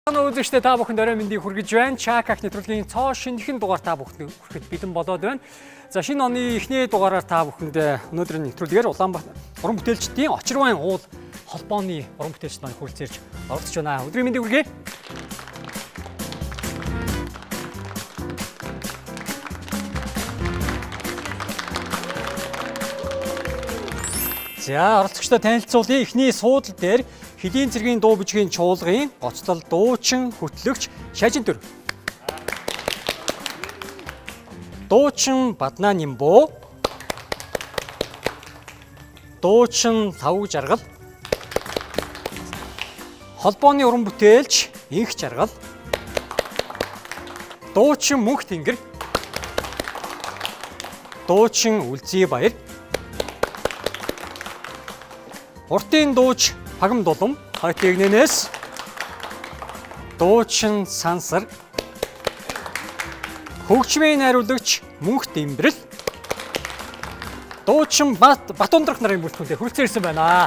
Үзэгчдээ та бүхэнд орой мэндийг хүргэж байна. Чакак нэвтрүүлгийн цоо шинэхэн дугаар та бүхэнд хүрэхэд бэлэн болоод байна. За шинэ оны эхний дугаараар та бүхэнд өнөөдрийн нэвтрүүлгээр Улаанбаатар уран бүтээлчдийн очирвайн уул холбооны уран бүтээлчд маань хүрэлцээрж оролцож байна. Өдрийн мэндийг хүргэе. За оролцогчдод танилцуулъя. Эхний суудал дээр Хэдийн цэргийн дуу бичгийн чуулгын гоцлол дуучин хөтлөгч Шажин Түр. Дуучин Баднаа Нимбо. Дуучин Лавг Жаргал. Холбооны уран бүтээлч Инх Жаргал. Дуучин Мөнх Тэнгэр. Дуучин Үлзий Баяр. Уртын дууч Хагам Дулам, Хайтэгнэнээс дуучин Сансар, хөгжмийн найруулагч Мөнх Дэмбэрэл, дуучин Батундрах нарын бүртгүүлээр хүрэлцээрсэн байна.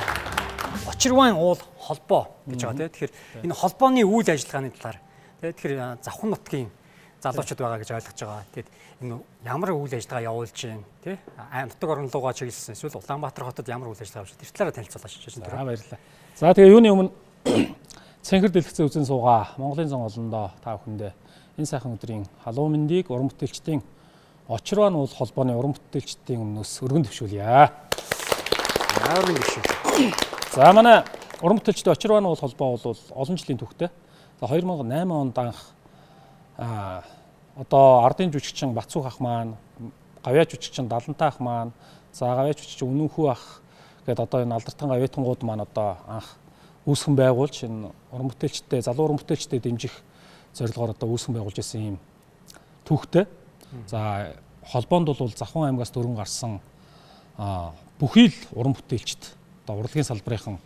Очирвайн уул холбоо гэж байгаа тийм. Тэгэхээр энэ холбооны үйл ажиллагааны талаар тэгэхээр Завхан нутгийн залуучууд байгаа гэж ойлгож байгаа. Тэгээд энэ ямар үйл ажиллагаа явуулж байна тий? Нутаг орон руугаа чиглэсэн эсвэл Улаанбаатар хотод ямар үйл ажиллагаа явуулж байна? Тэр талаараа танилцуулаач. Баярлалаа. За тэгээ юуны өмнө цэнхэр дэлгэцэн үзэн суугаа Монголын зан олондоо та бүхэндээ энэ сайхан өдрийн халуун мэндийг уран бүтээлчдийн очирвайн уул холбооны уран бүтээлчдийн өмнөөс өргөн төвшүүлье. Яавар гişүү. За манай уран бүтээлчдийн очирвайн уул холбоо бол олон жилийн түүхтэй. За 2008 онд анх одоо ардын жүжигчин Бацуух ах маань, гавьяа жүжигчин Далантай ах маань, за гавьяа жүжигчин Үнэнхүү ах гэдэг одоо энэ алдартан гавьяатангууд маань одоо анх үүсгэн байгуулж энэ уран бүтээлчтэй, залуу уран бүтээлчтэй дэмжих зорилгоор одоо үүсгэн байгуулж ирсэн юм түүхтэй. За холбоонд бол Завхан аймгаас дөрвөн гарсан бүхий л уран бүтээлчд одоо урлагийн салбарынхан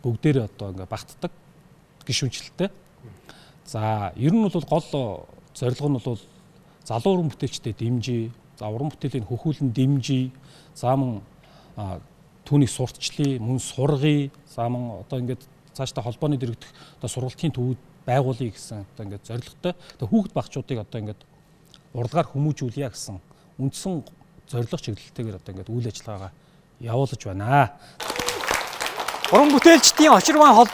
бүгдээрээ одоо ингээ багтдаг гишүүнчлэлтэй. За ер нь бол гол зорилго нь бол залуу уран бүтээлчтэй дэмжиж, за уран бүтээлийн хөхүүлэн дэмжиж, за мөн түүнийг сурталчлая, мөн сургая, за мөн одоо ингээд цаашдаа холбооны дэргэдэх одоо сургалтын төвүүд байгуулъя гэсэн одоо ингээд зорилготой. Тэгээ хүүхэд багчуудыг одоо ингээд урлагаар хүмүүжүүлье гэсэн үндсэн зорилго чиглэлтэйгээр одоо ингээд үйл ажиллагаагаа явуулж байна. Уран бүтээлчдийн очирвайн уул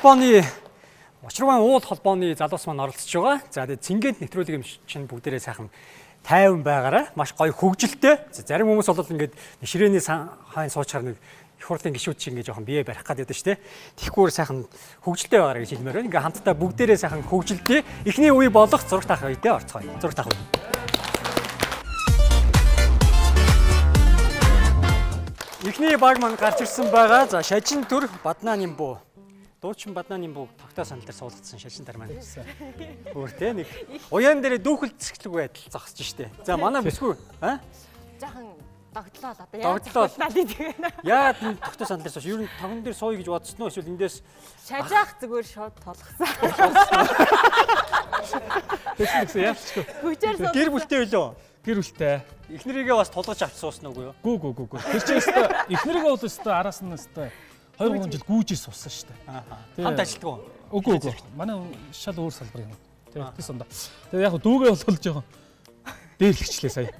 холбооны залуус маань оролцож байгаа. За тэгээд цэнгэнд нэвтрүүлэг чинь бүгдээрээ сайхан тайван байгаараа маш гоё хөгжилтэй. Зарим хүмүүс бол ингээд ширээний хайн суучаар нэг их хурлын гишүүд шиг ингээд жоохон бие барих гэдэг шүү дээ. Тэгэхгүйгээр сайхан хөгжилтэй байгаараа гэж хэлмээр байна. Ингээд хамтдаа бүгдээрээ сайхан хөгжилтэй. Эхний үе болох зураг таах үедээ орцгоё. Зураг таах үе. Эхний баг маань гарч ирсэн байгаа. За Шажин Түр, Баднаа Нимбо. Дуучин Баднаа Нимбо тогтоо санал дээр суулгацсан Шажин Түр маань. Өөртөө нэг уяан дээр дүүхэл цэцгэлэг байдал зогсож штэ. За манай бисгүй Жахан догтлоо одоо яаж зогтлоо тийм. Яа тогтоо санал дээр сууж ер нь тогон дээр сууя гэж бодсон уу эсвэл эндээс шажаах зүгээр шууд толгосон. Тэсэлсэн яалчгүй. Гэр бүлтэй үлээ. Гэр бүлтэй. Эхнэрийгээ бас тулгаж авч суусан уу юу? Гүү. Тэр чинь өстой эхнэрийгээ бол өстой араас нь өстой 2-3 жил гүйжээс суусан шүү дээ. Хамт ажилтдаг уу? Үгүй. Манай шал өөр салбарын юм. Тэгээс ондоо. Тэгээ яг дүүгээ бол жоохон дээрлэгчлээ сая.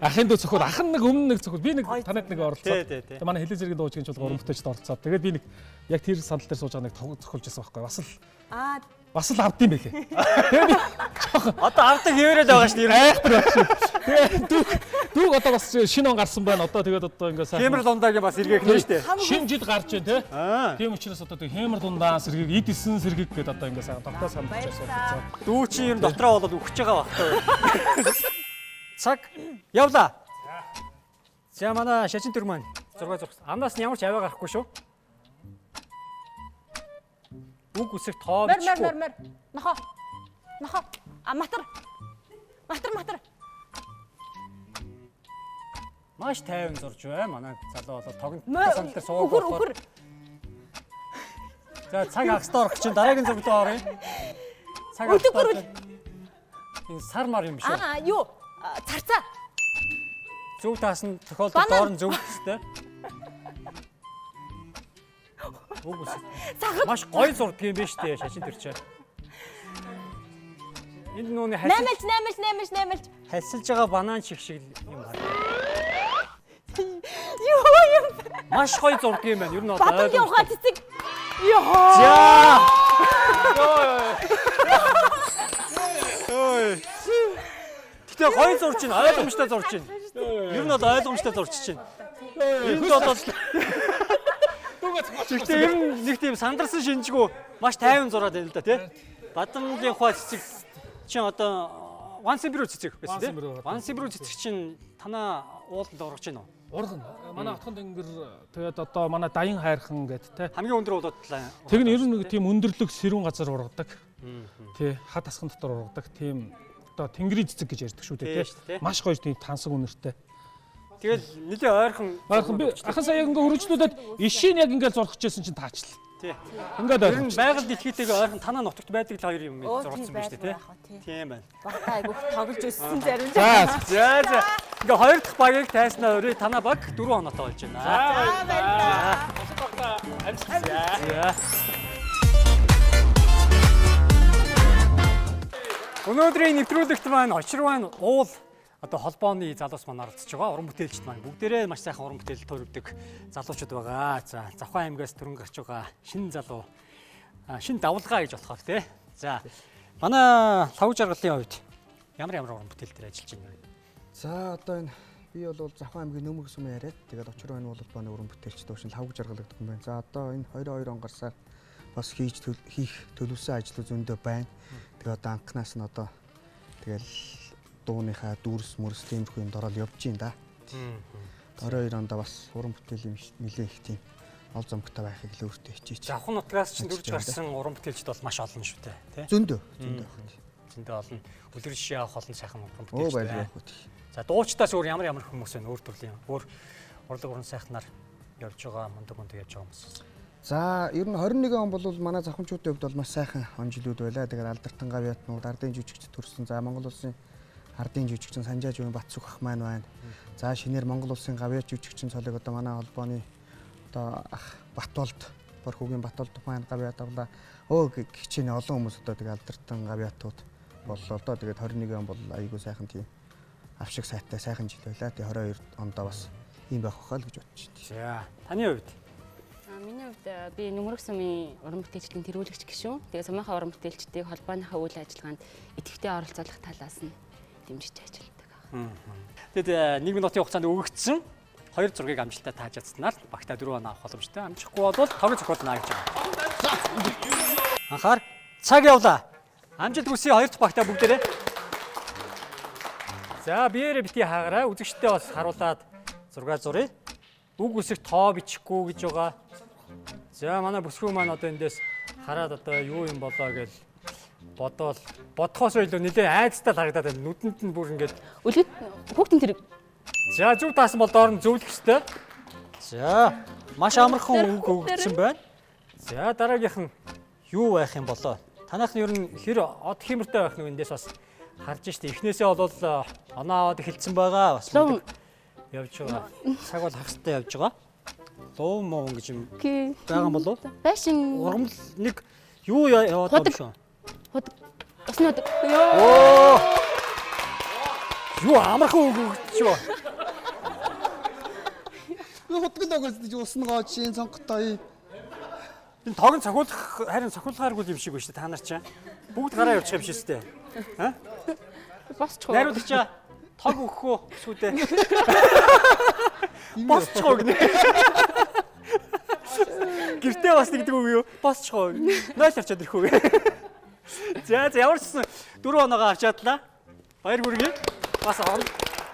Ахын дүү зөвхөн ах нь нэг өмнө нэг зөвхөн би нэг танад нэг оролцоод. Тэгээ манай хэлэн зэргийн дуужгийн чуулга уран бүтээлчд оролцоод. Тэгээд би нэг яг тэр санал дээр сууж байгаа нэг зохиолж байсан байхгүй. Бас л авд юм байлээ. Тэгээ би одоо авдаг хэвээрээд байгаа шүү дээ. Айхтар байх шүү. Тэгээ дүүг одоо бас шинэ он гарсан байна. Одоо тэгээд одоо ингээ сайн. Хэмэр дундааг бас сэргээх нь шүү дээ. Шинэ жил гарч байна те. Тийм учраас одоо тэг хэмэр дундаа сэргийг, эд исэн сэргийг гэдэг одоо ингээ сайн тогтоо санаж байсан. Дүү чи юм дотроо болоод өгч байгаа багтаа. Цаг явлаа. За манай Шажин Түр маань зураг зурх. Амнаас нь ямар ч аваа гарахгүй шүү. Үг үсэг тоовчгүй. Мэр. Нохо. Матар. Маш тайван зурж байна. Манай залуу болоод тогон санал дээр суугаад. За цаг агстаа орох чинь дараагийн зургад оръё. Цаг агстаа. Энэ сар мар юм шүү. Юу? Царцаа. Зөв таасан тохиолдолд доор нь зөв төстэй. Маш гоё зурдаг юм байна шүү дээ Шажин Түр чинь. Энд нууны Наймалж. хальсалж байгаа банан шиг юм байна. Юу юм? Маш гоё зураг юм байна. Ер нь Батлын ухаан цэцэг. Йоо. За. Гэтэ гоё зурж байна. Ойлгомжтой зурж байна. Ер нь ойлгомжтой зурж чинь. Энд одоо Гэхдээ ер нь нэг тийм сандарсан шинжгүй маш тайван зураад байна л да тий. Бадамлын ухаан цэцэг чинь одоо Ван Сибрүү цэцэг байсан тий. Ван Сибрүү цэцэг чинь танаа ууланд орж байна уу? Урган. Манай отхон тэнгэр тэгээд одоо манай даян хайрхан гэдэг те. Хамгийн өндөр уулуудлаа. Тэг нь ер нь нэг тийм өндөрлөг сэрүүн газар ургадаг. Тий, хад асхан дотор ургадаг. Тийм одоо тэнгэрийн цэцэг гэж ярьдаг шүү дээ те. Маш гоё тийм тансаг үнэртэй. Тэгэл нэлээ ойрхон би ахын сая ингээ хөрөжлүүлээд ишийн яг ингээл зурх гэжсэн чинь таачлаа. Тий. Ингээд ер нь байгаль дэлхийтэйгээ ойрхон танаа нутагт байдаг л хоёр юм зургацсан байна шүү дээ тий. Тийм байна. Багтаа айгу тоглож өссөн зарим. За. Ингээ хоёр дахь багийг тайснаа өрөө танаа баг 4 оноотой болж байна. За. Өнөөдрийн нэвтрүүлэгт маань очирвайн уул одоо холбооны залуус маань оролцож байгаа. Уран бүтээлчд маань бүгдээрээ маш сайхан уран бүтээл төрөвдөг залуучууд байгаа. За, Завхан аймгаас төрөн гарч байгаа шинэ залуу шинэ давлгаа гэж болохоор тий. За, манай лав жаргалын хувьд ямар уран бүтээл дээр ажиллаж байна вэ? За, одоо энэ би бол Завхан аймгийн Нөмөр сумын яриад тэгээд очирвайн уул холбооны уран бүтээлчд өвчин лав жаргалдаг юм байна. За, одоо энэ 22 он гарсаар бас хийх төлөвсөн ажил зөндөө байна. Тэгээд одоо анхнаас нь одоо тэгэл дууныхаа дүүрс мөрс тиймэрхүү юм дорол явж байна да. 22 онд бас уран бүтээл юм нэлээ их тийм ол зомгтой байхыг л өөртөө хичээч. Завхан нутгаас чинь дөрж гарсан уран бүтээлчд бол маш олон шүү дээ, тий? Зөндөө олон. Үлрэн шишээ авах олон сайхан уран бүтээлчд байна. За, дуучтаас өөр ямар хүмүүс байна? Өөр төрлийн өөр урлаг уран сайхнаар явж байгаа мундаг явж байгаа хүмүүс. За, ер нь 21 он бол манай завхамчуудын хувьд бол маш сайхан он жилүүд байлаа. Тэгээд алдартай гавьяатнууд, ардын жүжигчд төрсөн. За, Монгол улсын ардын жүжигчин Санжаажийн Батсүх ах маань байна. За, шинээр Монгол улсын гавьяат жүжигчин цолыг одоо манай холбооны одоо ах Батболд, Борхүүгийн Батболд маань гавьяат авлаа. Гихчээний олон хүмүүс одоо тэгээд алдартай гавьяатууд боллоо доо. Тэгээд 21 он бол айгүй сайхан тийм авшиг сайтай сайхан жил байлаа. Тэгээд 22 ондоо бас ийм байх хаа л гэж бодож байна. За, таны хувьд? Миний хувьд би Нөмөр сумын уран бүтээлчдийн тэргүүлэгч гишүүн. Тэгээд сумынхаа уран бүтээлчдийг холбооныхаа үйл ажиллагаанд идэвхтэй оролцуулах талаас нь дэмжиж ажилладаг. Тэгэд 1 минутын хугацаанд өгөгдсөн 2 зургийг амжилттай тааж чадсанаар багтаа 4 оноо авах боломжтой. Амжихгүй бол тавыг зохиолно гэж байгаа. Анхаар цаг явлаа. Амжилт хүсье 2 дахь багтаа бүгдээрээ. За, биеэрээ бити хаагаарай. Үзэгчтэй бас харуулад зураг зуръя. Үг үсэг тоо бичихгүй гэж байгаа. За, манай бүсгүй маань одоо эндээс хараад одоо юу юм болоо гэж бодхоос илүү нэлээ айцтай харагдаад байна. Нүдэнд нь бүр ингээд Үлгэд хүүхдийн тэрэг. За, зүг таасан бол доор нь зөвлөх ёстой. За, маш амархан үг өгсөн байна. За, дараагийнх нь юу байх юм болоо? Танайх нь ер нь хэр од хэмэртэй байх нь эндээс бас харж штэ. Эхнээсээ бол оноо аваад эхэлсэн байгаа. Бас явж байгаа. Цаг бол хагастай явж байгаа. Лов муу гэж юм байгаа юм болов? Байшин. Ургамал нэг юу яваад байна шүү. Оснод. Оо! Юу амархан үг өгчөө. Юу хутгал өгөөс уснагоо чин сонготой. Энэ тог нь цохиулах харин цохиулгааргүй юм шиг байна шүү та нар чинь. Бүгд гараа явуучих юм шиг өстэй. Аа? Босч. Найруулагч тог өгөх үү сүдээ. Босчихоо гинэ. Гэртээ бас нэгдэг үг юу? Босчихоо. 0 авчаад ирэх үү. За, ямар ч 4 оноогоо авчаадлаа. Баяр хүргэе. Бас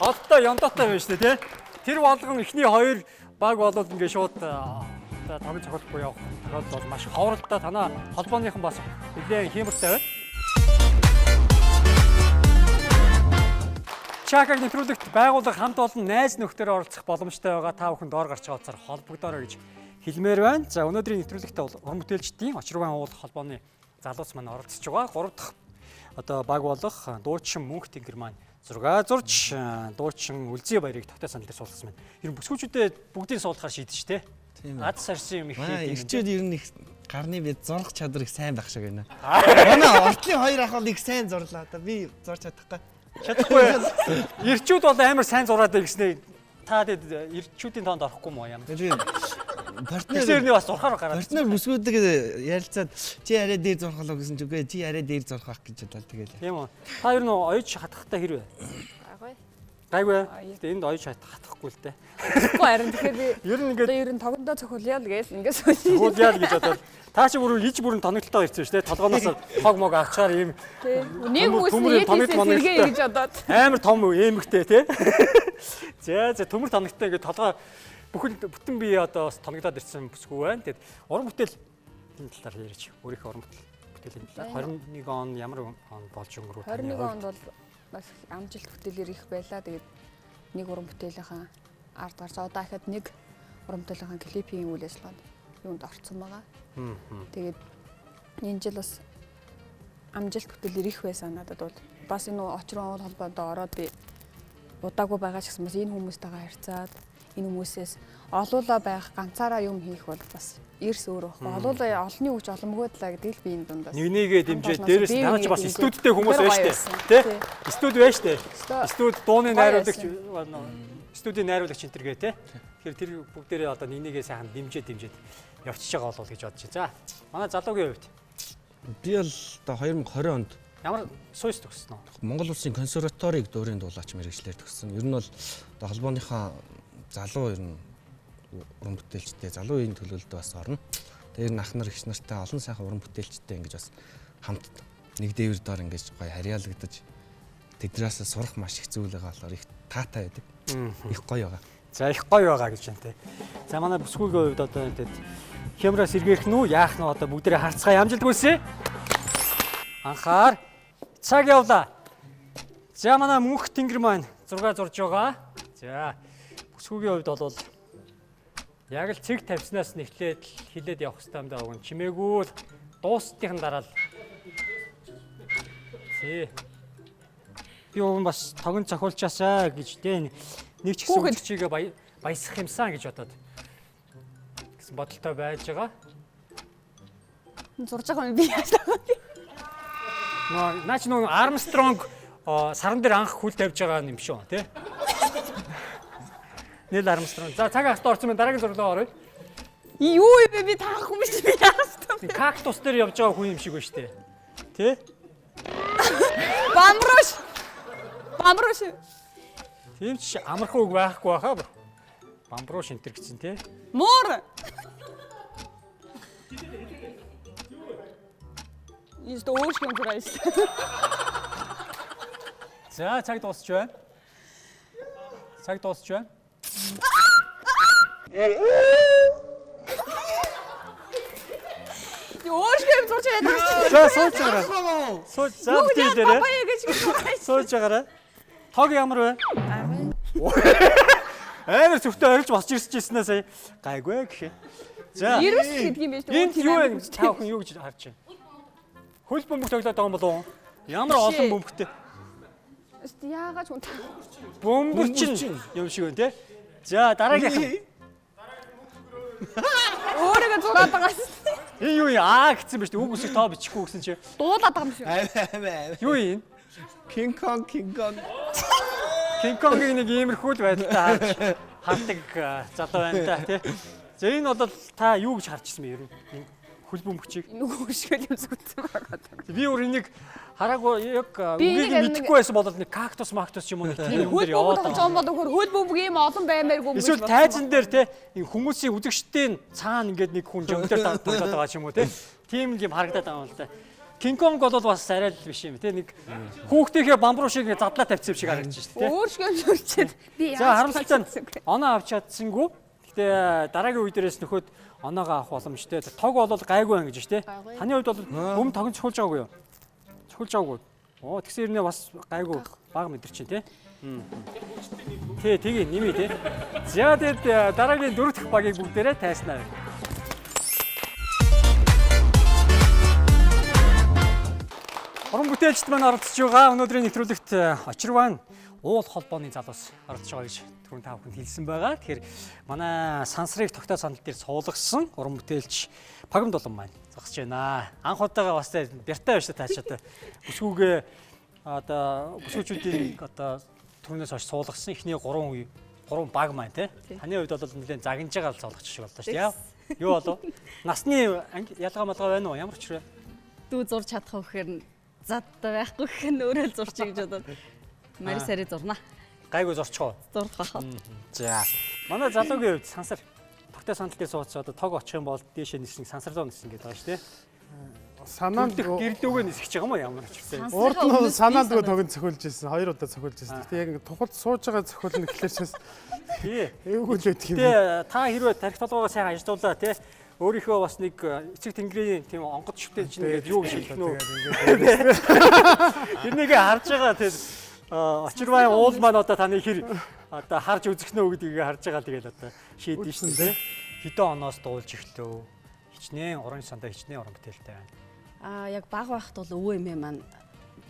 одоо ёндоотой байна шүү дээ, тий? Тэр болгон эхний 2 баг болоод ингээ шууд одоо тог зохиолохгүй явах. Това бол маш ховролтой танаа холбооныхан бас нэлээд хиймэртэй байна. Чакаг нэвтрүүлэгт байгууллага хамт олон найз нөхдөөр оролцох боломжтой байгаа. Та бүхэн доор гарч байгаа утсаар холбогдоорой гэж хэлмээр байна. За, өнөөдрийн нэвтрүүлэгт бол уран бүтээлчдийн очирвайн уул холбооны залуус маань оролцож байгаа. 3 дахь одоо баг болох дуучин Мөнх Тэнгэр маань зураг зурж дуучин Үлзий баярыг тогтоо санал дээр суулгасан байна. Ер нь бүсгүүчүүдэд бүгдийг суулгахаар шийдэж штэ. Аз сарсан юм их ирчээд ер нь их гарны бид зурх чадвар их сайн байх шиг байна. Манай ортлын хоёр ах бол их сайн зурлаа да. Би зурж чадахгүй. Чадахгүй. Ирчүүд бол амар сайн зураад байгаснээ. Та тэгээд ирчүүдийн тоонд орохгүй мó юм. Тэгээд партнер Тэсэрний бас зурхаар гараад. партнер бүсгүүдэг ярилцаад чи арай дээр зурхалаа гэсэн ч үгүй чи арай дээр зурхах гэж бодлоо тэгэл. Тийм үү. Та ер нь оёж хатахтай хэрвээ. Агай. Гайгүй. Гэтэ энд оёж хатахгүй л дээ. Тэгэхгүй харин тэгэхээр би Ер нь ингээд одоо ер нь тогондоо цохиулъя л гээл ингээс үгүй. хуулиад гэж бодоод та чи бүр иж бүрэн тоногдолтой ирсэн шүү дээ. Толгоноос хог мог авчаар ийм Нэг хүмүүс төмөр нэг тоногт хийсээ моногтой. сэргээ гэж бодоод. амар том эмэгтэй тий. За төмөр тоногтой ингээд толгой бүтэн бие одоо бас тоногдоод ирсэн бүсгүй байна. Тэгэд уран бүтээл энэ талаар ярьж өөрийнхөө уран бүтээлийн талаар 21 он ямар он болж өнгөрөв? 21 онд бол бас амжилт бүтээлэр их байлаа. Тэгээд нэг уран бүтээлийнхэн ард гарч одоо дахиад нэг уран бүтээлийнхэн клипийн үйл ажиллагаанд юунд орцсон байгаа. Тэгээд энэ жил бас амжилт бүтээлэр их байсан надад бол бас энэ очрон холбоонд ороод би удаагүй байгаа ч гэсэн бас энэ хүмүүстэйгээ харьцаад энэ хүмүүсээс олуулаа байх ганцаараа юм хийх бол бас эрс өөр байхгүй. Олуулаа олонний хүч оломгойдлаа гэдэг л би энэ дундаас. Нэгнийгээ дэмжээ дээрээс танаа ч бас студидтэй хүмүүс байж тээ. Тэ? Студ байж тээ. Студ дууны найруулагч студийн найруулагч энэ төргээ тэ. Тэгэхээр тэр бүгдээрээ одоо нэгнийгээ сайхан дэмжээд явчихж байгаа болов гэж бодож байна. За манай залуугийн хувьд Би бол одоо 2020 онд ямар сууйс төгссөн үү? Монгол Улсын консерваторийг дуурийн дуулаач мэргэжлэр төгссөн. Ер нь бол одоо холбооныхаа залуу ер нь уран бүтээлчтэй залуу үеийн төлөөлөлд бас орно. Тэр нь ах нар эгч нартай олон сайхан уран бүтээлчтэй ингэж бас хамт нэг дээвэр доор ингэж гоё харьяалагдаж тэднээс сурах маш их зүйл байгаа болохоор их таатай байдаг. Их гоё байгаа. За их гоё байгаа гэж байна те. За манай бүсгүйгийн хувьд одоо тэгээд хямраа сэргээх нь үү яах нь одоо бүгдээрээ харцгаа амжилт хүсье. Анхаар цаг явлаа. За манай мөнх тэнгэр маань 6 зурж байгаа. За бүсгүйгийн хувьд бол яг л цэг тавьснаас нь эхлээд хилээд явах хэрэгтэй юм даа гон чимээгүй л дуустын дараа л. Зээ. Би уун бас тогон цохиулчаасаа гэж дээ нэг ч гэсэн үгчигээ баясах юмсан гэж бодоод гэсэн бодолтой байж байгаа. Зурж байгаа юм би яасан. Наач нөө Армстронг саран дээр анх хүл тавьж байгаа юм шүү тий. Нийл Армстронг. За цаг ахт орсон дараагийн зурлаа оръё. Юу вэ би таахгүй биш би яасан. Кактус дээр явж байгаа хүн юм шиг байна шүү дээ. Тий? Бамброш. Тийм ч амархан үг байхгүй баха. Бамброш энтер гэсэн тий. Муур. Ийш дөө өөр юм зураа ийш. За цаг дуусч байна. Цаг дуусч байна. Өөр юм зурж байгаа. За сууж байгаа. Сууж за битээрээ. Баяа гэж байна. Сууж байгаарай. Тог ямар вэ? Амар зүгтээ орж босч ирсэжсэн сая. Гайгүй гэх. За. Ирвэс гэдэг юм биш үү? Энд юу вэ? Та бүхэн юу гэж харж байна? Хөл бөмбөг тоглоод байгаа юм болов уу? Ямар олон бөмбөгтэй. Яагаад хүн Бөмбөрчин юм шиг байна те. За дараагийнх. өөрийгөө зураад байгаа. Энэ юу яа гэсэн бэ? Үг үсэг тоо бичихгүй гэсэн чи. Дуулаад байгаа юм шиг. Юу юм? King Kong. King Kong-ыг нэг иймэрхүү л байдалтай хардаг залуу байна та тий. За энэ бол та юу гэж харчихсан бэ ер нь? Хөл бөмбөгчийг. Нөгөө шиг юм зүгтсэн байгаа. Би өөр энийг хараагүй яг үгийг мэдэхгүй байсан бол нэг кактус ч юм уу нэг тийм юм дээр яваад байгаа. Жон бодог хөл бөмбөг ийм олон баймааргүй юм. Эсвэл тайзан дээр те хүмүүсийн үзэгчдийн цаана ингээд нэг хүн жамтар тоглоод байгаа ч юм уу те. Тийм юм харагдаад байгаа юм л да. King Kong бол бас арай л биш юм те. Нэг хүүхдийнхээ бамбруу шиг задлаа тавьсан юм шиг харагдаж шүү дээ те. Өөр шиг юм зүрчээд би За харамсалтай оноо авч чадсангүй. Гэтэ дараагийн үе дээрээс нөхөд оноогоо авах боломжтой. Тог бол гайгүй байна гэж штэ. Таны хувьд бол бөм тогн цохолж байгаагүй юу? Цохолж байгаагүй. Оо тэгсэн хэрнээ бас гайгүй баг мэдэр чинь те. Тий, тэгээ нэмээ те. За тэгээд дараагийн 4 дахь багийг бүгдээрээ тайснаа. Уран бүтээлчд маань оролцож байгаа өнөөдрийн нэвтрүүлэгт очирван уул холбооны залуус оролцож байгаа гэж түрүүн та бүхэнд хэлсэн байгаа. Тэгэхээр манай сансрыг тогтоо сандал дээр суулгасан уран бүтээлч Пагам Дулан маань зогсож байна. Анх удаага бас бяртай байж та ч одоо бүсгүйгээ одоо бүсгүүчүүдийн одоо түрүүнээс хойш суулгасан эхний 3 баг маань тий. Таны хувьд бол нэлээд загнаж байгаа л суулгач шиг боллоо шүү дээ. Юу болов? Насны ялгаа малгаа байна уу? Ямар ч вэ? Дүү зурж чадах вэхээр задтай байхгүй гэх нь өөрөө зурчих гэж бодоод Марисари зурна. Гайгүй зурчих уу? Зурх бахаа. За. Манай залуугийн хувьд сансар тогтоо сандал дээр сууц одоо тог очих юм бол дээшээ нисэх сансарлуу нисэх гэдэг байгаа шүү дээ. Санаанд гэрлүүгээ нисэх юм уу ямар ч вэ? урд нь санаанд тогон цохиулж ирсэн. 2 удаа цохиулж ирсэн. Гэтэ яг тухалд сууж байгаа цохиулна гэхлээрээс Тий. эвгүй л өгдөг юм. Тэ та хэрвээ тарих толгойгоо сайн ажилуулаа тий. Өөрийнхөө бас нэг эцэг тэнгэрийн тийм онгод шивтэй чинь ингээд юу гэж хэлнэ үү? Тэрнийг харж байгаа тий. Очирвай уул маань одоо таны хэр одоо харж үзэхнэ үү гэдгийг харж байгаа тэгэл одоо шийдэн шин тий. Хэдэн оноос дуулж эхлэв. Хичнээн уран сандаа хичнээн уран бүтээлтэй байна. Яг баг байхад бол өвөө эмээ маань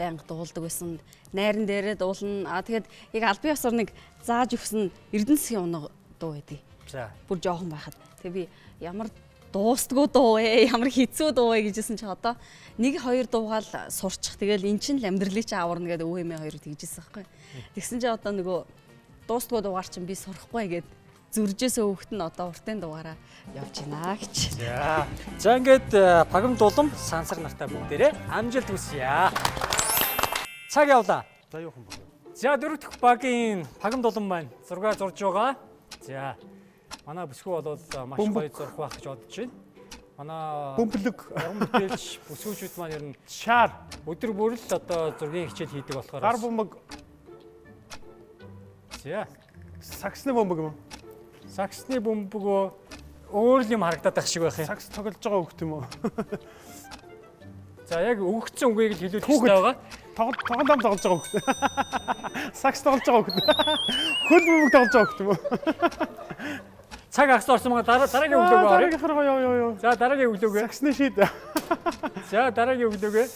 байнга дуулдаг байсан. Найран дээрээ дуулна. Тэгээд яг албан ёсоор нэг зааж өгсөн Эрдэнэ засгийн унаг дуу байдгийг. За. Бүр жоохон байхад. Тэгээ би ямар дуустгүй дуу ээ, ямар хэцүү дуу ээ гэжсэн чи одоо 1-2 дуугаал сурчих. Тэгэл эн чинь л амьдралыг чи аварна гэдэг өвөө эмээ хоёр тэгжсэн байхгүй. Тэгсэн чи одоо нөгөө дуустгүй дуугаар чинь би сурахгүй гэд зүржээсөө хөвгт нь одоо уртын дуугаараа явж байна гэж. За ингээд Пагам Дулан сансар нартай бүгдээрээ амжилт хүсье. Цаг явлаа. За юу юм бэ? За дөрөв дэх багийн Пагам Дулан маань зураг зурж байгаа. За манай бүсгүй бол маш гоё зурх байх гэж бодож байна. Манай Бөмбөлөг уран бүтээлч бүсгүүчүүд маань ер нь шаар өдөр бүр л одоо зургийн хичээл хийдэг болохоор гар бөмбөг за саксны бөмбөг юм уу? саксны бөмбөгөө өөр л юм харагдаад байх шиг байх юм. Сакс тоглож байгаа хөлт юм уу? За яг өгөгдсөн үгийг л хэлүүлэх хэрэгтэй байгаа. Тогон дам тоглож байгаа хөлт. Сакс тоглож байгаа хөлт. Хөл бөмбөг тоглож байгаа хөлт юм уу? Цаг агс орсон байгаа дараагийн өглөөгөө орё. Дараагийн харгаа ёо. За дараагийн өглөөгөө. Саксны шийд. За дараагийн өглөөгөө.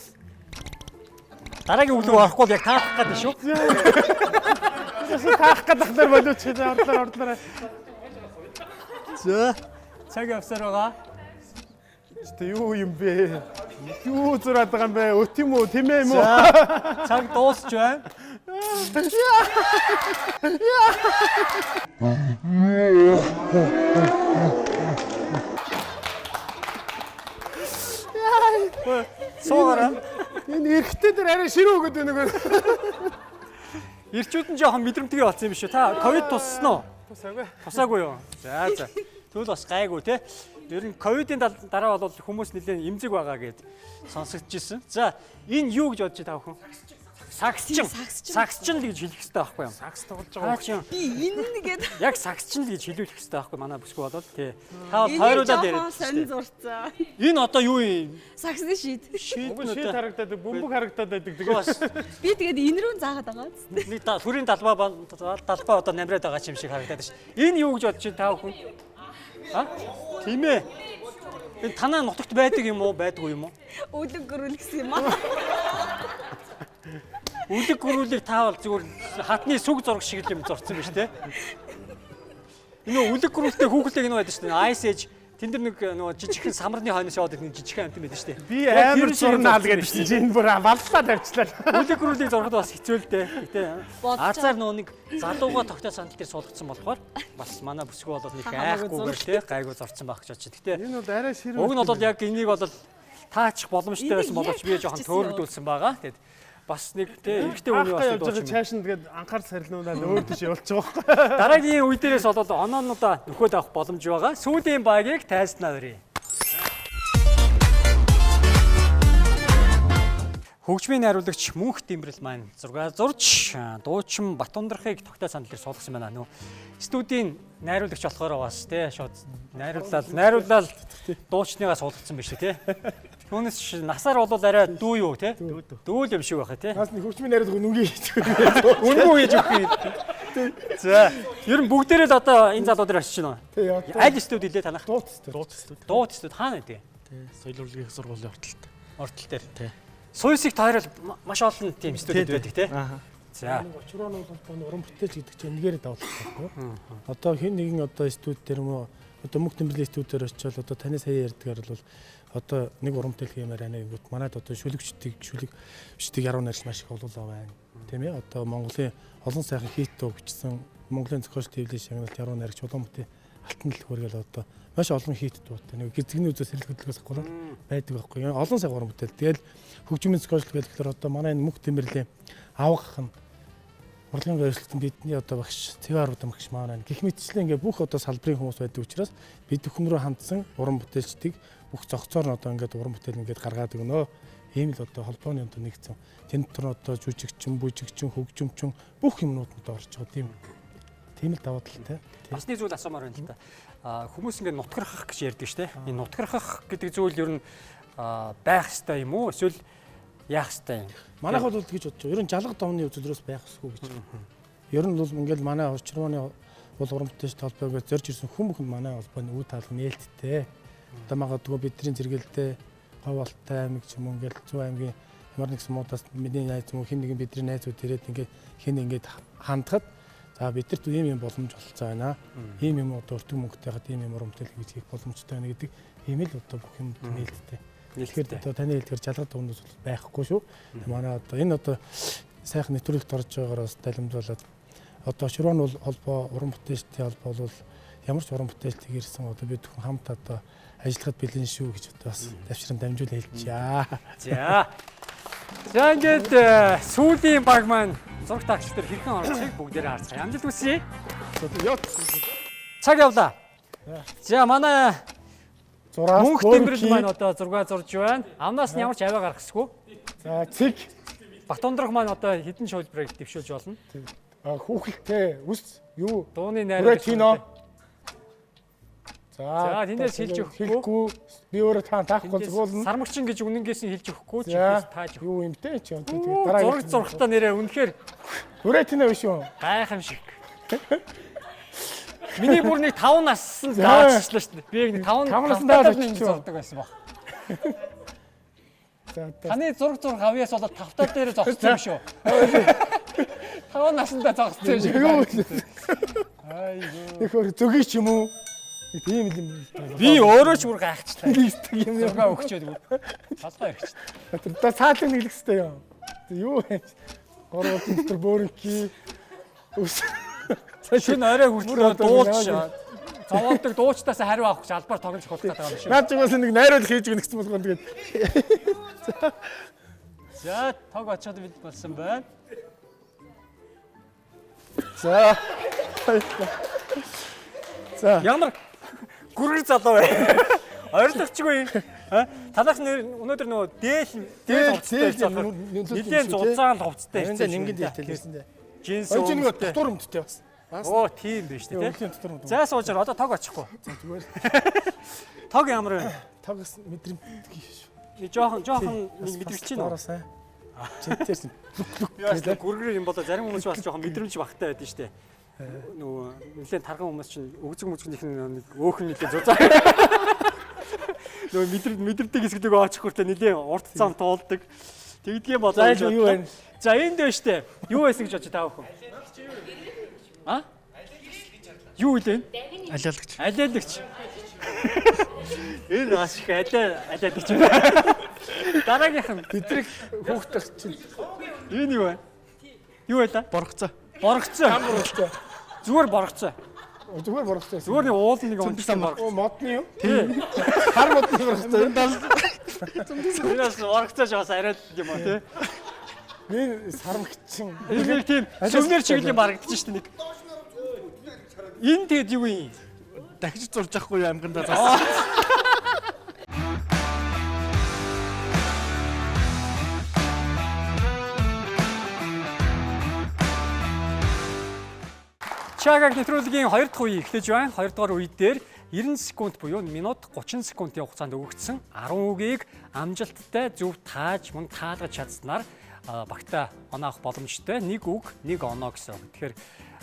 Дараагийн өглөөгөө орохгүй яг таах гэдэг шүү. Таах гэдэг нар болооч ордлоо. За цаг авсаар байгаа. Юу юм бэ? Юу зураад байгаа юм бэ? Өт юм уу? Тэмээ юм уу? Цаг дуусч байна. Суугаараа. Энэ эрэгтэй дээр арай ширүү өгöd байна нэг. Ирчүүд нь жоохон мэдрэмтгий болсон юм биш үү? Та ковид туссан уу? Тусаагүй. Тусаагүй юу? За. Тэгвэл бас гайгүй те. Ер нь ковидын дараа бол хүмүүс нэлээд эмзэг байгаа гэд сонсогдож ирсэн. За, энэ юу гэж бодож та бүхэн? Саксчин л гэж хэлэх хэрэгтэй байхгүй юу? Сакс тоглож байгаа. Би энэ гээд Яг саксчин л гэж хэлүүлэх хэрэгтэй байхгүй манай бүсгүй болоод тий. Та бол тойруулаад яриад сонь зурцаа. Энэ одоо юу юм? Саксны шийд. Уг нь шийд харагдаад бөмбөг харагдаад байдаг. Тэгээд Би тэгээд энэ рүү заагаад байгаа зү. нэг төрийн талбай одоо намраад байгаа юм шиг харагдаад ш. Энэ юу гэж бодож чинь та бүхэн? Тийм ээ. Энэ танаа нутагт байдаг юм уу? Байдгүй юм уу? Үлэг гөрүүл гэсэн юм аа. Үлэг гөрүүлийг та бол зүгээр хатны сүг зураг шиг юм зурцсан биз дээ. Энэ үлэг гөрүүлтэй хүүхэлдэг нэг байдаг шүү дээ. Ice Age тэн дээр нэг нөгөө жижигхэн самарны хойноос яваад нэг жижигхэн амт юм байдаг шүү дээ. би амар зурнаал гэдэг чинь чинь бүр баллаа тавьчлаа. Үлэг гөрүүлийг зурхад бас хэцүү л дээ. Гэтэ азар нөгөө нэг залууга тогтоо сандал дээр суулгацсан болохоор бас манай бүсгүй бол нэг айхгүйгээр тий гайгүй зурцсан байх гэж бодчих. Гэтэ Энэ бол арай ширүү. уг нь бол яг энийг бол таачих боломжтой байсан боловч би жоохон төөрөгдүүлсэн байгаа. Тэгэд бас нэг тий эрэгтэй хүний бас явж байгаа дууч юм. чааш нь тэгээд анхаарал сарилнуулаад өөр тийш явуулчих واخ. Дараагийн үе дээрээс бол оноонуудаа нөхөд авах боломж байгаа. Сүүлийн багийг тайзнаа өрье. Хөгжмийн найруулагч Мөнх Дэмрэл маань зураг зурж дуучин Батундрахыг тогтоо сандал дээр суулгасан байна. Нөө студийн найруулагч болохоор бас тий шууд найруулал дуучныгаа суулгацсан биш үү тий. Түүнээс насаар бол арай дүү юу тий? Дүүл юм шиг байхаа тий. Нас нэг хөгжмийн найруулга үнгүй хийж Үнгүй хийж өгөх юм. За, ер нь бүгдээрээ л одоо энэ залуу дээр очиж байна. Тий. Аль студ илээ танах? Дууд студ. Дууд студ хаана вэ? Тий. Соёл урлагийн сургуулийн ортолт. Ортол дээр тий. Суйсыг тойрол маш олон тийм студид байдаг тий. За. Очрооны холбооны уран бүтээлч гэдэг чинь энэгээр давталт байхгүй. Одоо хэн нэгэн одоо студ дээр мөн одоо мөнх тэмдэглэлийн студиэр очивол одоо таны сая ярьдгаар бол одоо нэг уран бүтээл хиймээр байна гэвэл манайд одоо шүлэгчдийг яруу найрч маш их олуулаа байна. Тийм ээ. Одоо Монголын олон сайхан хит дуу бичсэн Монголын зохиолч төвлөлийн шагналт яруу найрч улаан бүтээл алтан л хүргээл одоо маш олон хит дуутай нэг гизгний үзээс сэрэл хөдөлгөөс ахгүй байдаг байхгүй. Олон сайхан уран бүтээл. Тэгэл хөгжмийн зохиолч гэхэлэр одоо манай энэ мөнх тэмдэглэлийн авгах нь урлагийн гэрчлэлтэн бидний одоо багш цэвэр удам багш маань гэх мэтчлэн ингээ бүх одоо салбарын хүмүүс байдаг учраас бид бүхэн рүү хандсан уран бүтээлчдийг бүх зохицоор нь одоо ингээд уран бүтээл ингээд гаргаад өгнө. Ийм л одоо холбооны одоо нэгдсэн. Тэнд дотор одоо жүжигчин, бүжигчин, хөгжимчин бүх юмнууд нь орж байгаа тийм л даваа талтай. Басны зүйл асуумаар байна л да. Хүмүүс ингээд нутгархах гэж ярьдаг шүү дээ. Энэ нутгархах гэдэг зүйл ер нь байх ёстой юм уу? Эсвэл яах ёстой юм? Манайх бол тэгж бодож байгаа. Ер нь жалга давны үзүүлрээс байх ёсгүй гэж. Ер нь бол ингээд манай Очрооны бол уран бүтээлч толбойгоо зорж ирсэн хүмүүхэнд манай холбооны үе таалга нээлттэй. Одоо магадгүй бидний зэрэгэлдээ Говьалтай аймаг ч юм уу ингээд Зүүн аймгийн ямар нэг сумуудаас миний найз юм хин нэгэн бидний найзууд ирээд ингээд хин ингээд хандхад за бидэрт ийм юм боломж болцоо байна. Ийм юм одоо өртөг мөнгөтэй хаад ийм юм уран бүтээл хийж хийх боломжтой байна гэдэг ийм л одоо бүх юм нээлттэй. Тэгэхээр одоо таны хэлдгээр жалгад дуунаас байхгүй шүү. Манай одоо энэ одоо сайхан нэвтрүүлэгт орж байгаараас далимжуулаад одоо Очрооны холбоо уран бүтээлчдийн холбоо бол ямар ч уран бүтээлт ирсэн одоо бид хамт одоо ажиллахад бэлэн шүү гэж одоо бас давчран дамжуулаа хэлчихье. За. За ингээд сүүлийн баг маань зураг тагч дээр хэрхэн орцгийг бүгдээрээ харцгаая. Амжилт хүсье. Цаг явлаа. За манай мөнх тэмдэглэл маань одоо зураг зурж байна. Амнаас нь ямар ч аваа гаргахгүй. За цэг Батундрах маань одоо хідэн шуулбарыг дэвшүүлж болно. хүүхэлтэй үс юу Дууны найраг кино. За тэндээс хэлж өгөхгүй. Би өөрөө таахгүй зөвлөн. Сармагчин гэж үнэнгээсээ хэлж өгөхгүй ч тааж өгөх. Юу юмтэй ч юм. Зураг зурхтаа нэрээ үнэхээр Хүрээтнэ биш үү? гайхамшиг. Миний бүр нэг 5 нассан дааччлаа шүү дээ. Би нэг 5 настай зурдаг байсан баг. За Таны зураг авьяас болоод тавтал дээр зогссон юм шүү. 5 наснда зогссон юм шиг. Айгоо. Нөхөр зөгийг ч юм уу? Тийм л юм. Би өөрөө ч бүр гайхчихлаа. юм зураг өгчөөд бүр. Талгаа ирчихсэн. Одоо цаалаг нэглэх хэрэгтэй юм. Юу вэ? Гороо дотор бөөрөнки. Шинэ орой хүртэл дуулж зовоолдог дуучтаас хариу авах гэж албаар тоглож хулах гэдэг юм шиг. Наад чигээс нэг найруулга хийж өгнө гэсэн болгоо тэгээд. За тог очоод бид болсон байна. За. За. Ямар гүргэр залуу вэ? Ойрлогчгүй. Танаас өнөөдөр нөгөө дээл хувцастай байна. Нилээн зузаан хувцастай Энд нингэн дээлсэн дээ. Джинс Өө чи нэг дотор өмдтэй бас. Оо тийм биш үү те. дотор өмд. За суужаар одоо тог очихгүй. Зүгээр. Тог ямар вэ? Тагс мэдрэмт шүү. Жоохон нэг мэдрэгч чинь үү? Сайн. Читээс. Яас гүргэр юм болоо зарим хүмүүс бас жоохон мэдрэмж багтай байдэн штэ. Нөгөө нэлээд тарган хүмүүс чинь өгзөг мүзгнийх нэг өөхөн нэлээд зузаа. Нөгөө мэдэрдэг хэсгдэг очих хүртэл нэлээд урт зам туулдаг. Тэгдгийн болоо. За юу вэ? За энд дээ штэ. Юу байсан гэж бодож таа өхөн? А? Юу вэ? Алиалагч. Алиалагч. Энэ бас их алиалагч. Дараагийнх нь Бидрийг хөөхтөх чинь. энэ юу вэ? Юу вэ та? Боргоцоо. Боргоцоо. Боргоцоо. Зүгээр боргоцоо. Зүгээр боргоцоо. Зүгээр нэг уулын нэг онцлог боргоцоо. Модны юу? Тий. Хар модны боргоцоо. Энэ дал. Тэрээс боргоцоо жаас арайд юм аа тий. Энэ сармагчин. Энэ нэг тийм сүмнэр чиглэл марагдаж штэ нэг. Энэ тэгэд юу юм? Дахиж зурж авахгүй амгандаа зас. Чагааг нэвтрүүлгийн 2 дахь үе эхлэж байна. 2 дахь үе дээр 90 секунд буюу минут 30 секундын хугацаанд өгөгдсөн 10 үгийг амжилттай зөв тааж мөн таалгаж чадсанаар багтаа оноо авах боломжтой. Нэг үг, нэг оноо гэсэн үг. Тэгэхээр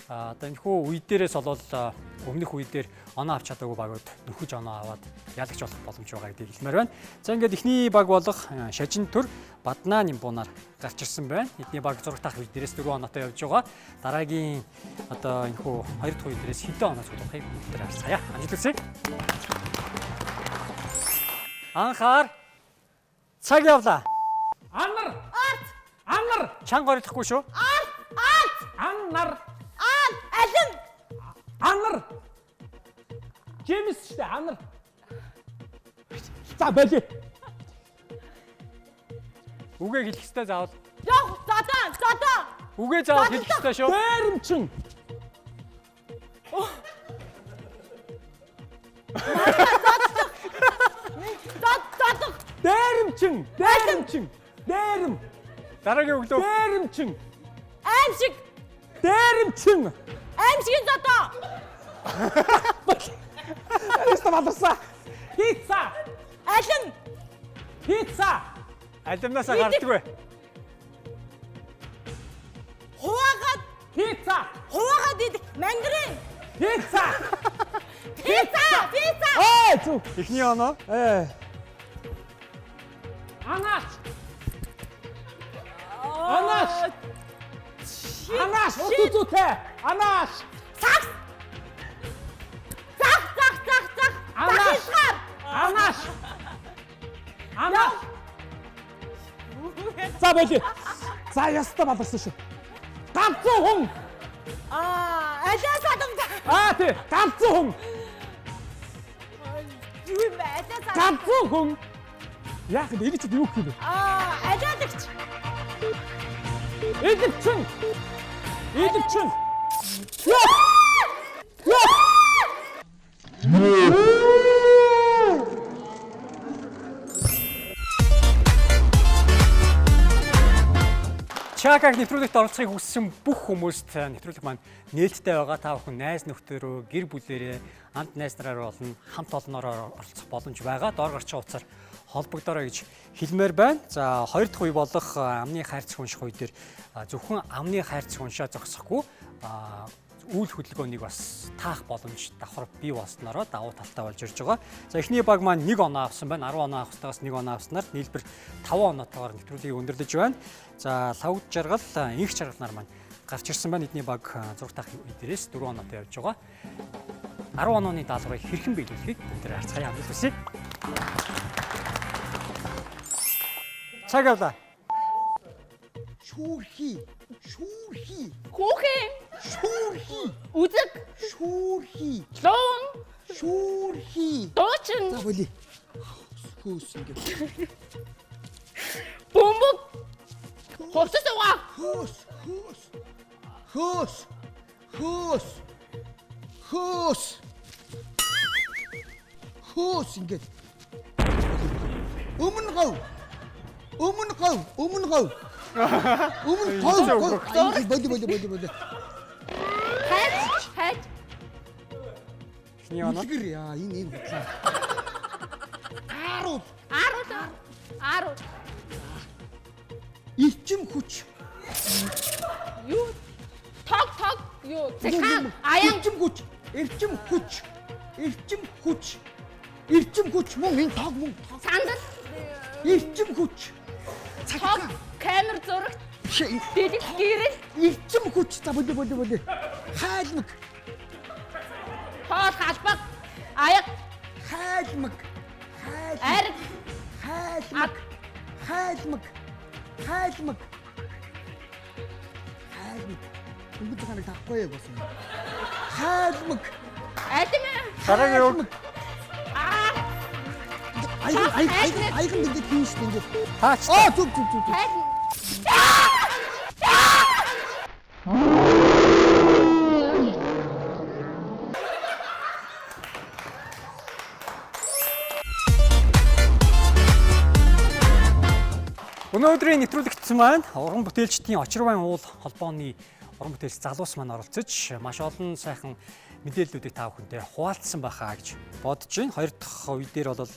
одоо энэ хүү үе дээрээс бол өмнөх үе дээр оноо авч чадаагүй багууд нөхөж оноо аваад ялагч болох боломж байгаа гэдгийг хэлмээр байна. За ингээд эхний баг болох шажин төр Баднаа Нимбунаар гарч ирсэн байна. Эдний баг 6 дахь үе дээрээс 4 оноотой явж байгаа. Дараагийн одоо энэ хүү 2 дахь үе дээрээс хэдэн оноо цуглахыг бүгд харцгаая. Амжилт хүсье. Анхаар цаг явлаа. Анар. Чанга горихгүй шүү. Анар. Алин. Анар. Джеймс шүү дээ. Анар. За болий. Үгээ хэлэх ёстой заавал. Яах зодоо. Үгээ заавал хэлэх ёстой шүү. Дээрэмчин. Зодоо. Дээрэмчин. Дээрэм. Дараагийн үг лөө. Дээрэмчин. Аимшиг. Дээрэмчин. Аимшигын зодоо. Яста баларсан. Пицца. Алин. Пицца. Алимнасаа гардаггүй. Хуваагаад идэх мангарын. Пицца. Пицца. Зүг. Эхний оноо. Анаш. Утутай. Анаш. Цаг. Анаш. За болий. За яста баларсан шүү. Ганцхан хүн. Алин садамда. Тий, ганцхан хүн. Юу бэ? Алин садамда. Ганцхан хүн. Яах вэ? Энэ ч юу гэх юм бэ? Алиадагч. Идэгчин. Чакаг нэвтрүүлэгт оролцохыг хүссэн бүх хүмүүст нэвтрүүлэг маань нээлттэй байгаа. Та бүхэн найз нөхдөөрөө, гэр бүлээрээ, хамт найз нараар болон хамт олноороо оролцох боломж байгаа. Доор гарч байгаа утсаар холбогдорой гэж хэлмээр байна. За 2 дахь үе болох амны хайрцаг унших үе дээр зөвхөн амны хайрцаг уншаа зогсохгүй үйл хөдөлгөөнийг бас таах боломж давхар бий болсноороо давуу талтай болж ирж байгаа. За эхний баг маань 1 оноо авсан байна. 10 оноо авахтаас 1 оноо авснаар нийлбэр 5 оноотойгоор нэвтрүүлгийг өндөрлөж байна. За лавд жаргал, инх жаргал нар маань гарч ирсэн байна. Эдний баг 6 дахь үе дээрээс 4 оноотой явж байгаа. 10 онооны даалгаврыг хэрхэн биелүүлэхийг бүгдээ харцгаая. Амжилт хүсье. Цаг явлаа. Шүүрхий. Хүүхэн. Үзэг. Луун. Дуучин. За болий. Хөөс ингэ. Бөмбөг. Хувцас угаа. Хөөс ингэ. Өмнө гав. Боли. Хайж. Эхний оноо. Үлгэр яа энэ хутлаа. 10. Ирчим хүч. Юу? Тог. Юу? Цэхан. Аян. Ирчим хүч мөн энэ тог мөн. Сандал. Ирчим хүч. Тог. Камер зурагт. Дэлэг гэрэл. Ирчим хүч. За боли. Хайлмаг. Хоол халбаг. Аяг. Хайлмаг. Ариг. Хайлмаг. Үгүй цагааныг тахгүй яг болсон. Хайлмаг. Алим. Дараагийн үг. Айган гэдэг тийм шүү дээ. Таач. Зүг. Хайж. Өнөөдрийн нэвтрүүлэгт маань уран бүтээлчдийн очирвайн уул холбооны уран бүтээлч залуус маань оролцож маш олон сайхан мэдээллүүдийг та бүхэндээ хуваалцсан байхаа гэж бодож байна. 2 дахь үе дээр бол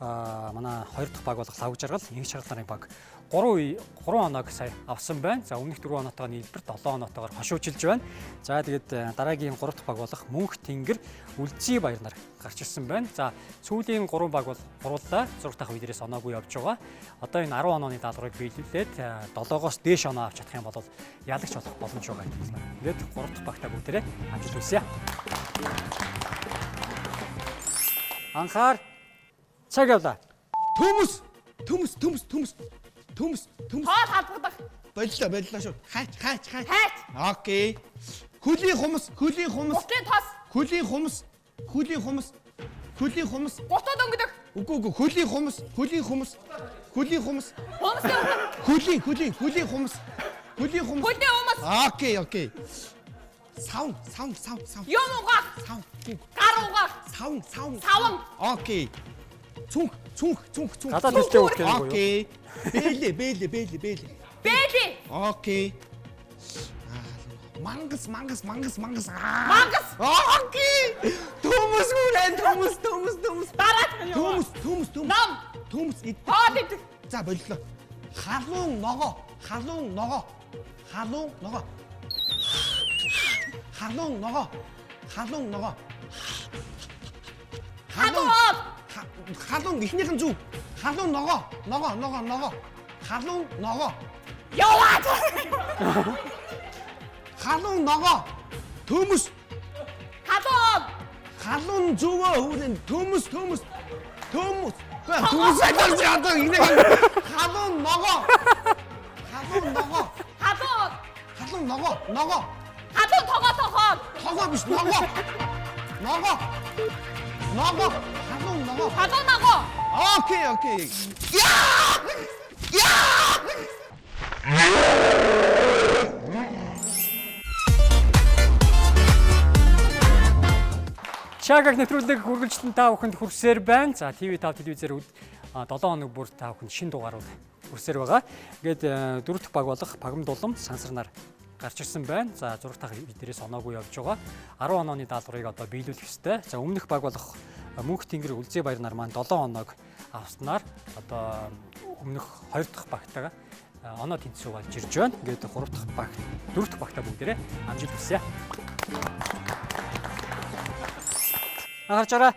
манай 2 дахь баг болох лав жаргал инх чаргал нарын баг 3 оног сая авсан байна. За өмнөх 4 оноотойгоо нийлбэр 7 оноотойгоор хошуучилж байна. За тэгээд дараагийн 3 дахь баг болох Мөнх Тэнгэр Үлзий баяр нар гарч ирсэн байна. За сүүлийн 3 баг бол гуруулаа 6 дахь үеэрээс оноогүй явж байгаа. Одоо энэ 10 онооны даалгаврыг биелүүлээд 7-оос дээш оноо авч чадах юм бол ялагч болох боломж байгаа юм байна. Тэгээд 3 дахь багтаа бүгдээрээ амжилт хүсье. Анхаар цаг явлаа. Төмс. Хоол халбагдах. Боллоо шүү. Хайч. Хайч. Окей. Хөлийн хумс. Гутлын тос. Хөлийн хумс. Гутууд өнгөдөг. Үгүй хөлийн хумс. Хумсын өнгөдөг. Хөлийн хумс. Хөлийн хүмүүс. Окей. Савн. Юм угаах. Савн. Гар угаах. Савн. Окей. Цүнх. Гадаад хэлтэй үг гэх юм уу? Окей. Бэлээ. Бэли. Окей. Мангас. Окей. Төмс. Дараад нь юу? Төмс. Ном. Төмс. Хоол идэх. За боллоо. Халуун ногоо. Халуун ихнийхэн зүг. Халуун ногоо. Халуун ногоо. Яваад. Халуун ногоо. Төмс. Халуун зүгөө хүлэн. Төмс. Төмс айдаж ядаа ихнийхэн. Халуун ногоо. Халуун ногоо. Хадуу тогоо. Тогоо биш ногоо. Халуун ногоо. Хадуу ногоо. Окей. Чагаг нэвтрүүлэг хүргэлжтэн та бүхэнд хүрсээр байна. За TV5 телевизээр 7 хоног бүр та бүхэнд шинэ дугаарууд хүрсээр байгаа. Ингээд 4 дахь баг болох Багам дулам сансар нар гарч ирсэн байна. За 6 дахь эднэрээс оноогүй явж байгаа. 10 онооны даалгаврыг одоо биелүүлэх ёстой. За өмнөх баг болох Мөнх Тэнгэр Үлзий баяр нар маань 7 оног авснаар одоо өмнөх 2 дахь багтаа оноо тэнцүү болж ирж байна. Ингээд 3 дахь баг 4 дахь багтаа бүгдээрээ амжилт хүсье. Анхаарчаарай.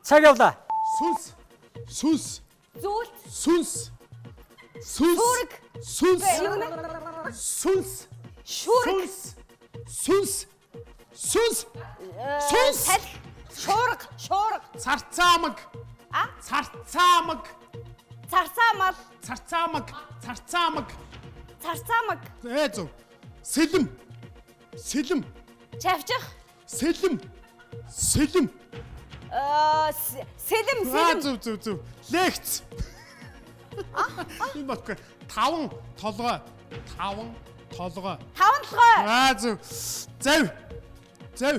Цаг явлаа. Сүнс. Зүйлт. Сүрэг. Шуурга. Царцаамаг. Зөө. Сэлэм. Чавчих. Сэлэм. Сэлэм. Зөө. Лекц. Энэ баггүй. Таван толгой. Зөө. Зав.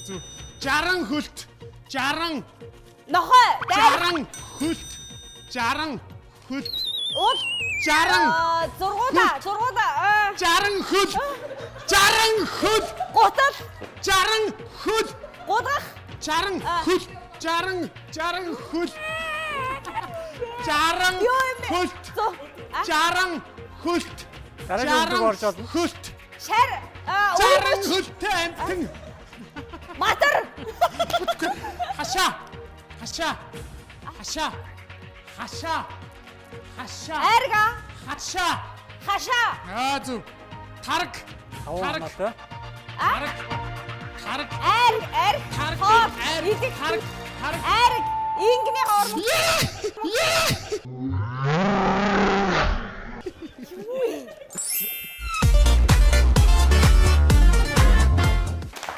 Зөө. Жаран хөлт. Нохой. Жаран хөлт. Уул. Зургуудаа. Жаран хөл. Гутал. Гудгах. Жаран хөл. Дараагийн үг орж олно. Хөлт. Шар. Жаран хөлтэй амтэн. Матар. Хашаа. Арга. Хашаа. Зөө. Тарг. Аваанатай. Тарг. Хоол. Идэх. Арг. Ингэний хоорон.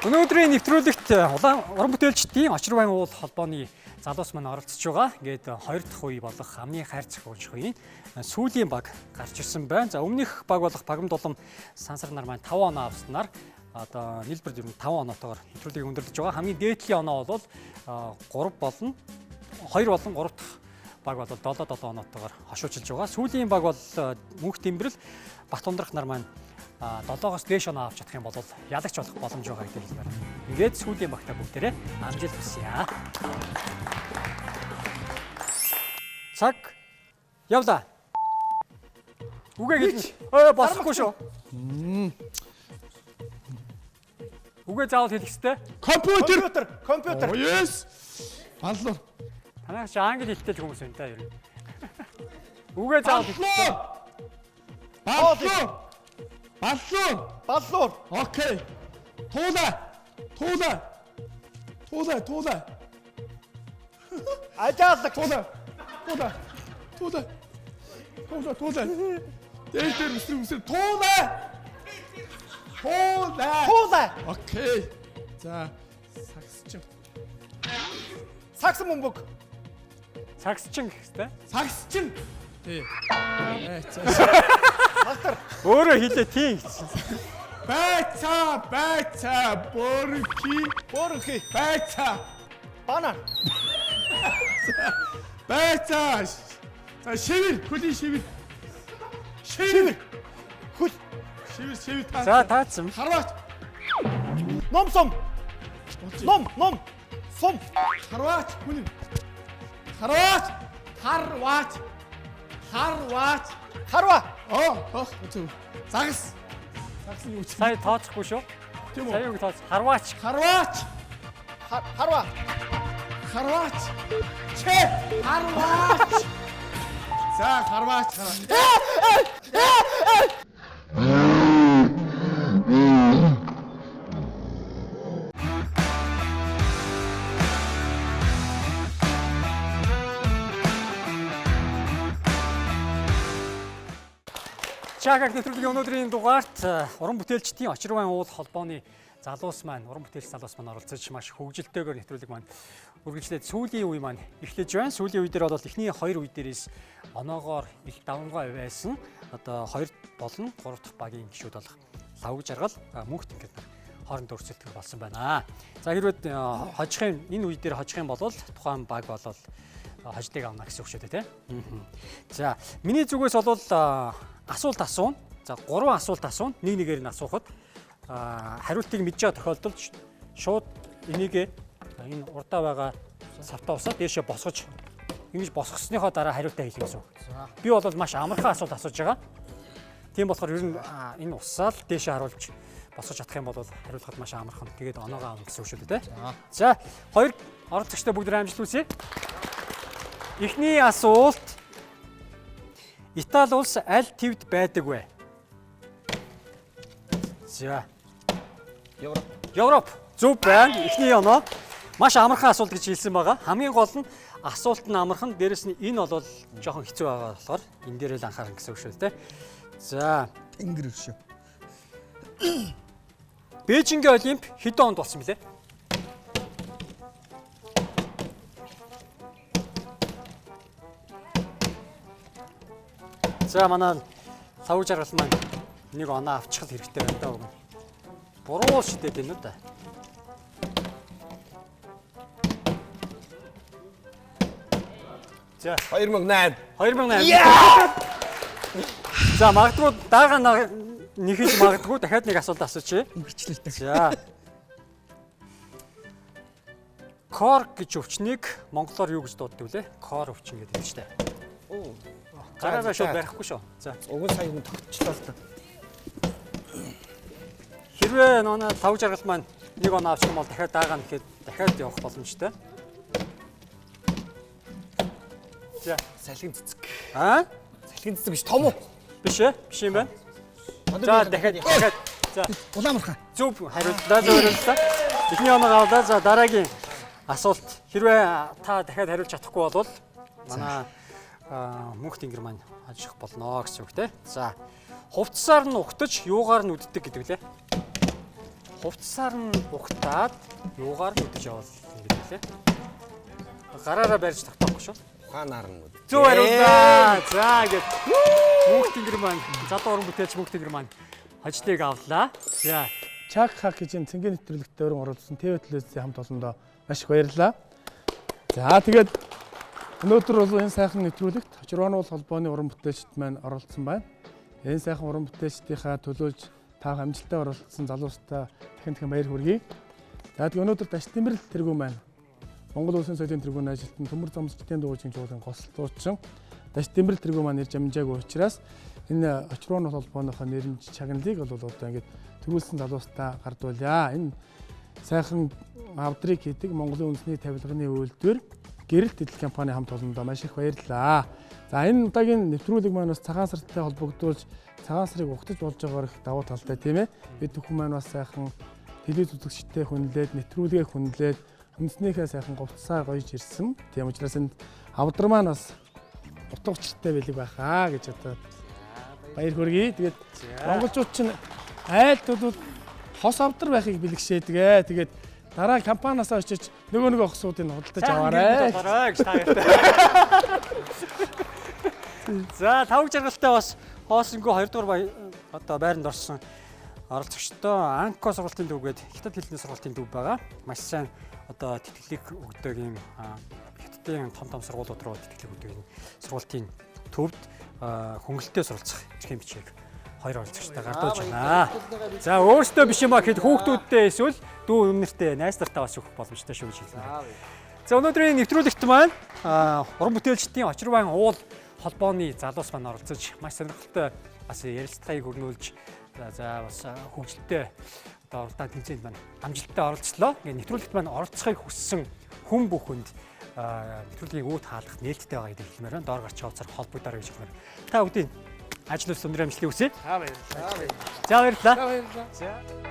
Өнөөдрийн нэвтрүүлэгт уран бүтээлчдийн Очир баян уул холбооны залуус маань оролцож байгаа. Ингээд 2 дахь үе болох амны хайрцаг ууж үеийн сүүлийн баг гарч ирсэн байна. За өмнөх баг болох Багам дулам сансар нар маань 5 оноо авснаар одоо нийлбэр 5 оноотойгоор нэвтрүүлгийг өндөрлөж байгаа. Хамгийн дээдлийн оноо бол 2 болон 3 дахь баг бол 7 оноотойгоор хошуучилж байгаа. Сүүлийн баг бол Мөнх Тэмбэрэл Бат ундрах нар маань 7-оос дээш оноо авч чадах юм бол ялагч болох боломж байгаа гэдэг хэлмээр. Ингээд сүүлийн багтаа бүгдээрээ амжилт хүсье. Цаг явлаа. Үгээ гэж. Болохгүй шүү. Үгээ заавал хэлэх ёстой. Компьютер. Yes. Баллуу. Танаас англи хэлтэй л хүмүүс байна та ер нь. Үгээ заавал хэлэх ёстой. Баллуур. Окей. Туулаа. Ажаалаг. Туулаа. Дээр үсрэг. Туулаа. Окей. За, саксчин. Сакс мумбуг. Саксчин гэх ёстой. Саксчин. Тий. Өөрөө хэлээ тийм гэсэн. Байцаа, Борхи. байцаа. Банан. Байцаа. За, шивэр, хөлийн шивэр. Хөл. Шивэр таа. За таацсан. Харваач. Ном. Сум. Харваач. Хүн. Харваач. Харва. Зүг. Загас. Загас нь юу ч. Сая тооцохгүй шүү. Тийм үү? Сая юу тооц? Харваач. Харва. Харваач. Харваач. За, харваач. Чагаг нэвтрүүлгийн өнөөдрийн дугаарт уран бүтээлчдийн очирвайн уул холбооны залуус маань, уран бүтээлч залуус маань оролцож маш хөгжилтэйгээр нэвтрүүлэг маань үргэлжлээд сүүлийн үе маань эхлэж байна. Сүүлийн үе дээр бол эхний 2 үе дээрээс оноогоор их давмгай байсан. Одоо 2 болон 3 дахь багийн гишүүд болох Лав Жаргал, Мөнх Тэнгэр хооронд өрсөлдөх болсон байна. За хэрвээ энэ үе дээр хожих юм бол тухайн баг болол хожлыг авна гэсэн үг шүү дээ, тийм. За миний зүгээс бол асуулт асууна. За 3 асуулт асууна. Нэг нэгээр нь асуухад хариултыг мэдж байгаа тохиолдолд шууд энийг энэ урдаа байгаа савтаа усаад дээшээ босгож ингэж босгосныхоо дараа хариултаа хэлнэ гэсэн үг. Би бол маш амархан асуулт асууж байгаа. Тийм болохоор ер нь энэ усаал дээшээ харуулж босгож чадах юм бол хариулахад маш амархан. Тэгээд оноогоо авна гэсэн үг шүү дээ. За 2 оролцогчтой бүгд амжилт хүсье. Эхний асуулт. Итали улс аль твд байдаг вэ? За. Европ. Зөв байна. Эхний оноо. Маш амархан асуулт гэж хэлсэн байгаа. Хамгийн гол нь асуулт нь амархан, дээрэс нь энэ бол жоохон хэцүү байгаа болохоор энэ дээр л анхаарах гэсэн үг шүү дээ. За, Тэнгэр шүү. Бээжингийн Олимп хэдэн онд болсон бilé? За манай Лав Жаргал маань нэг оноо авчих хэрэгтэй байна даа. Буруу шидэд байна уу да. За 2008. 2008. За магадгүй даага нэг хийж магадгүй дахиад нэг асуулт асуучих. Үргэлжлэлтэй. За. Кор гэж өвчнийг монголоор юу гэж дууддаг вүлээ? Кор өвчин гэдэг нь шүү дээ. Гараараа шууд барихгүй шүү. За. Уг нь сая хүн тогтчлоо л та. Хэрвээ нөө Лав Жаргал маань нэг оноо авчих юм бол дахиад даага нэхэд дахиад явах боломжтой. За. Салхин цэцэг. Салхин цэцэг биш том уу? Биш ээ? Биш юм байна. За дахиад. За. Улаамархан. Зөв хариуллаа, зөв хариуллаа. Эхний оноо авлаа. За дараагийн асуулт. Хэрвээ та дахиад хариулж чадахгүй бол манай Мөнх Тэнгэр маань хожих болно гэсэн үг те. За. Хувцсаар нь угтаж, юугаар нь үддэг гэдэг лээ. Хувцсаар нь угтаад, юугаар нь үдэж явал гэдэг лээ. Гараараа барьж тогтоохгүй шүү. Ухаанаар нь. Зөв хариуллаа. За ингээд Мөнх Тэнгэр маань, залуу уран бүтээлч Мөнх Тэнгэр маань хожлыг авлаа. За. Чак хак гэж энэ цэнгийн нэвтрүүлэгт өөрөн оролцсон ТV телевизийн хамт олондоо маш их баярлалаа. За тэгээд өнөөдөр бол энэ сайхан нэвтрүүлэгт Очирван уул холбооны уран бүтээлчд маань оролцсон байна. Энэ сайхан уран бүтээлчдийнхаа төлөөлж таах амжилттай оролцсон залуустаа дахин баяр хүргэе. За тэгээд өнөөдөр Дашдимрэл тэргүүн маань Монгол Улсын соёлын тэргүүний ажилтан төмөр замсчдын дуучин чуулган госолдуучин Дашдимрэл тэргүүн маань ирж амжаагүй учраас энэ очрооны холбооныхоо нэрмж чагналыг бол одоо ингээд төрүүлсэн залуустаа гардуулъя. Энэ сайхан авдрыг хийдэг Монголын үндэсний тавилганы үйлдвэр гэрэлт идэл компани хамт олондоо маш их баярлалаа. За энэ удаагийн нэвтрүүлэг маань бас цагаан сартай холбогдуулж цагаан сарыг угтаж болж байгаагаар их давуу талтай тийм ээ. Бид бүхэн маань бас сайхан телевиз үзэгчтэй хүнлээд, нэвтрүүлгээ хүнлээд үндэснийхээ сайхан говцсаар гоёж ирсэн. Тийм учраас энэ авдар маань бас утга учиртай байлиг байхаа гэж одоо баяр хүргэе. Тэгээд монголчууд чинь айлтууд хос авдар байхыг бэлгшээдгээ. Тэгээд дараа компаниасаа очиж нөгөө хосуудыг худалдаж аваарай. гэж таатай. За тавг жаргалтай бас хоосонгүй 2 дугаар одоо байранд орсон оролцогчдоо Анко сургалтын төв гээд хятад хэлний сургалтын төв байгаа. Маш сайн одоо тэтгэлэг өгдөг юм хятадын том сургуулиуд руу тэтгэлэг өгдөг юм сургалтын төвд хөнгөлөлтөө суралцах эрхэм бичгийг 2 оролцогчтой гардуулж байна. За өөрөөсөө биш юм а гэхэд хүүхдүүдтэй эсвэл дүү өмнөртэй найз нартаа бас өгөх боломжтой шүү гэж хэлнэ. За өнөөдрийн нэвтрүүлэгт маань уран бүтээлчдийн очирвайн уул холбооны залуус маань оролцож маш сонирхолтой бас ярилцлагыг өрнүүлж за бас хөгжилтэй одоо уралдаан тэмцээнд маань амжилттай оролцлоо. Ингээд нэвтрүүлэгт маань оролцохыг хүссэн хүн бүхэнд нэвтрүүлгийн үүд хаалгах нээлттэй байгаа гэдэг хэлмээр байна. Доор гарч хавцаар холбогдорой гэж хэлмээр. Та бүгдийн ажил үйлс өндөр амжилтыг хүсье. За баярлалаа. За баярлалаа. За.